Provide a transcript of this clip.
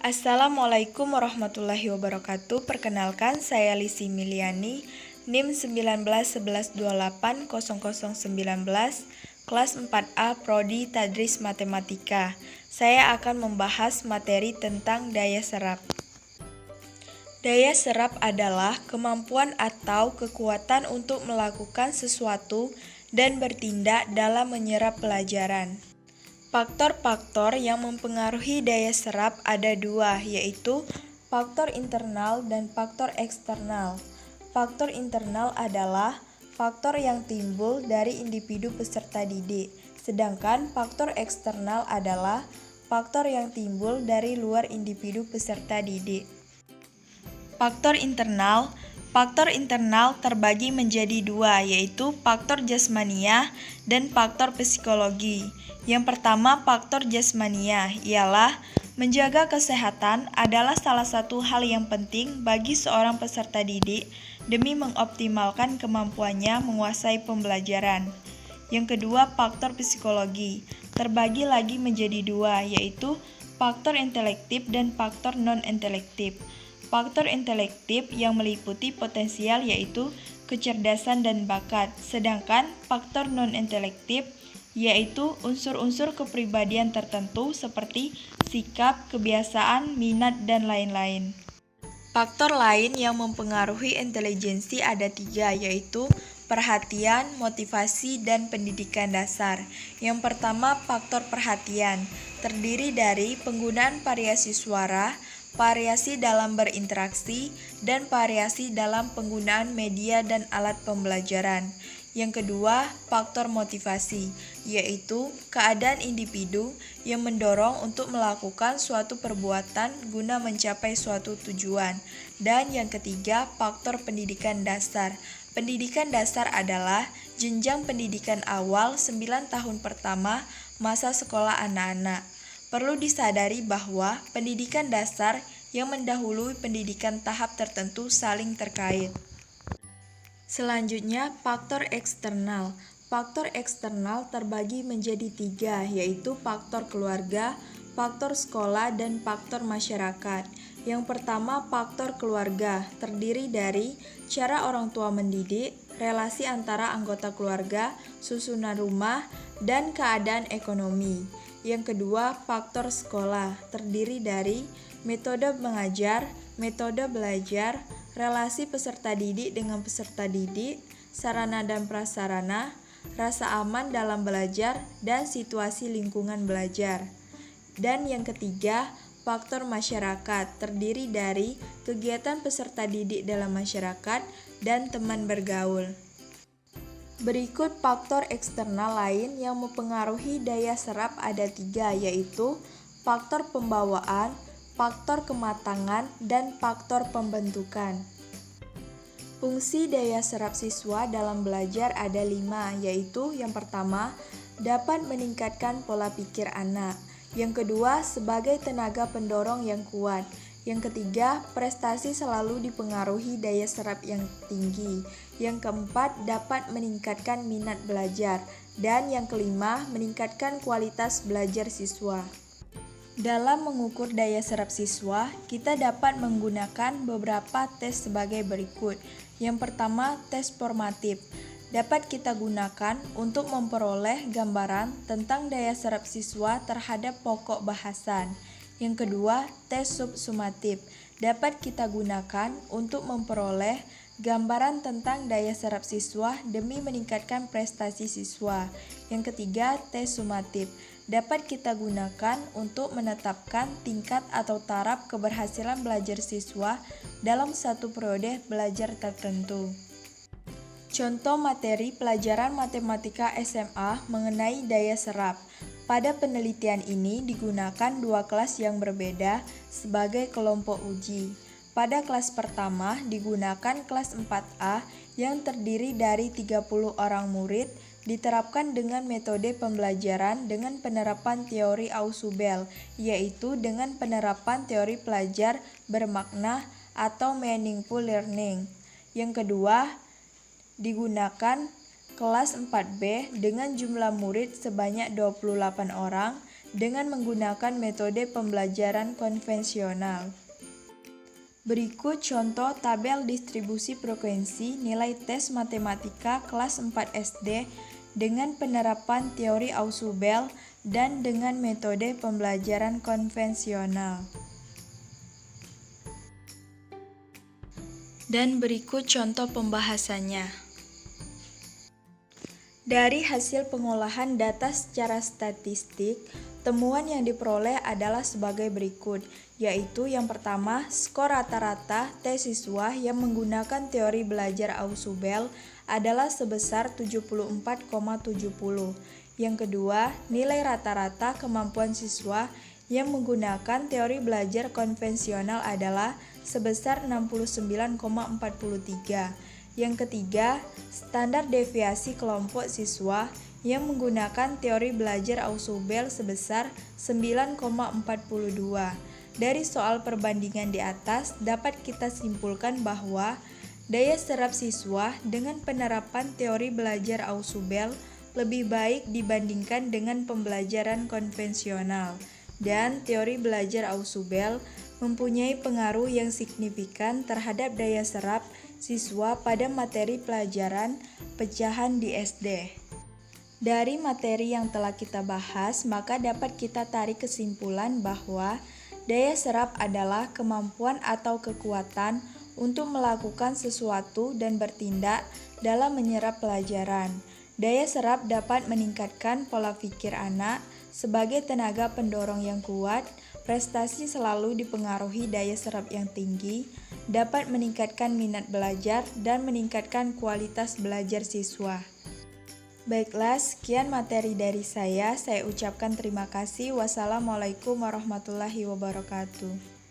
Assalamualaikum warahmatullahi wabarakatuh. Perkenalkan, saya Lisi Miliani, NIM 1911280019, kelas 4A Prodi Tadris Matematika. Saya akan membahas materi tentang daya serap. Daya serap adalah kemampuan atau kekuatan untuk melakukan sesuatu dan bertindak dalam menyerap pelajaran. Faktor-faktor yang mempengaruhi daya serap ada dua, yaitu faktor internal dan faktor eksternal. Faktor internal adalah faktor yang timbul dari individu peserta didik, sedangkan faktor eksternal adalah faktor yang timbul dari luar individu peserta didik. Faktor internal terbagi menjadi dua, yaitu faktor jasmania dan faktor psikologi. Yang pertama, faktor jasmania ialah menjaga kesehatan adalah salah satu hal yang penting bagi seorang peserta didik demi mengoptimalkan kemampuannya menguasai pembelajaran. Yang kedua, faktor psikologi terbagi lagi menjadi dua, yaitu faktor intelektif dan faktor non-intelektif. Faktor intelektif yang meliputi potensial yaitu kecerdasan dan bakat, sedangkan faktor non-intelektif yaitu unsur-unsur kepribadian tertentu seperti sikap, kebiasaan, minat, dan lain-lain. Faktor lain yang mempengaruhi intelijensi ada tiga, yaitu perhatian, motivasi, dan pendidikan dasar. Yang pertama, faktor perhatian terdiri dari penggunaan variasi suara, variasi dalam berinteraksi, dan variasi dalam penggunaan media dan alat pembelajaran. Yang kedua, faktor motivasi, yaitu keadaan individu yang mendorong untuk melakukan suatu perbuatan guna mencapai suatu tujuan. Dan yang ketiga, faktor pendidikan dasar. Pendidikan dasar adalah jenjang pendidikan awal 9 tahun pertama masa sekolah anak-anak. Perlu disadari bahwa pendidikan dasar yang mendahului pendidikan tahap tertentu saling terkait. Selanjutnya, faktor eksternal. Faktor eksternal terbagi menjadi tiga, yaitu faktor keluarga, faktor sekolah, dan faktor masyarakat. Yang pertama, faktor keluarga terdiri dari cara orang tua mendidik, relasi antara anggota keluarga, susunan rumah, dan keadaan ekonomi. Yang kedua, faktor sekolah terdiri dari metode mengajar, metode belajar, relasi peserta didik dengan peserta didik, sarana dan prasarana, rasa aman dalam belajar, dan situasi lingkungan belajar. Dan yang ketiga, faktor masyarakat terdiri dari kegiatan peserta didik dalam masyarakat dan teman bergaul. Berikut faktor eksternal lain yang mempengaruhi daya serap ada tiga, yaitu faktor pembawaan, faktor kematangan, dan faktor pembentukan. Fungsi daya serap siswa dalam belajar ada 5, yaitu yang pertama, dapat meningkatkan pola pikir anak. Yang kedua, sebagai tenaga pendorong yang kuat. Yang ketiga, prestasi selalu dipengaruhi daya serap yang tinggi. Yang keempat, dapat meningkatkan minat belajar. Dan yang kelima, meningkatkan kualitas belajar siswa. Dalam mengukur daya serap siswa, kita dapat menggunakan beberapa tes sebagai berikut. Yang pertama, tes formatif. Dapat kita gunakan untuk memperoleh gambaran tentang daya serap siswa terhadap pokok bahasan. Yang kedua, tes subsumatif. Dapat kita gunakan untuk memperoleh gambaran tentang daya serap siswa demi meningkatkan prestasi siswa. Yang ketiga, tes sumatif. Dapat kita gunakan untuk menetapkan tingkat atau taraf keberhasilan belajar siswa dalam satu periode belajar tertentu. Contoh materi pelajaran matematika SMA mengenai daya serap. Pada penelitian ini digunakan dua kelas yang berbeda sebagai kelompok uji. Pada kelas pertama digunakan kelas 4A yang terdiri dari 30 orang murid, diterapkan dengan metode pembelajaran dengan penerapan teori Ausubel, yaitu dengan penerapan teori pelajar bermakna atau meaningful learning. Yang kedua, digunakan kelas 4B dengan jumlah murid sebanyak 28 orang, dengan menggunakan metode pembelajaran konvensional. Berikut contoh tabel distribusi frekuensi nilai tes matematika kelas 4 SD dengan penerapan teori Ausubel dan dengan metode pembelajaran konvensional. Dan berikut contoh pembahasannya. Dari hasil pengolahan data secara statistik, temuan yang diperoleh adalah sebagai berikut, yaitu yang pertama, skor rata-rata tes siswa yang menggunakan teori belajar Ausubel adalah sebesar 74,70. Yang kedua, nilai rata-rata kemampuan siswa yang menggunakan teori belajar konvensional adalah sebesar 69,43. Yang ketiga, standar deviasi kelompok siswa yang menggunakan teori belajar Ausubel sebesar 9,42. Dari soal perbandingan di atas dapat kita simpulkan bahwa daya serap siswa dengan penerapan teori belajar Ausubel lebih baik dibandingkan dengan pembelajaran konvensional, dan teori belajar Ausubel mempunyai pengaruh yang signifikan terhadap daya serap siswa pada materi pelajaran pecahan di SD. Dari materi yang telah kita bahas, maka dapat kita tarik kesimpulan bahwa daya serap adalah kemampuan atau kekuatan untuk melakukan sesuatu dan bertindak dalam menyerap pelajaran. Daya serap dapat meningkatkan pola pikir anak sebagai tenaga pendorong yang kuat. Prestasi selalu dipengaruhi daya serap yang tinggi, dapat meningkatkan minat belajar dan meningkatkan kualitas belajar siswa. Baiklah, sekian materi dari saya ucapkan terima kasih. Wassalamualaikum warahmatullahi wabarakatuh.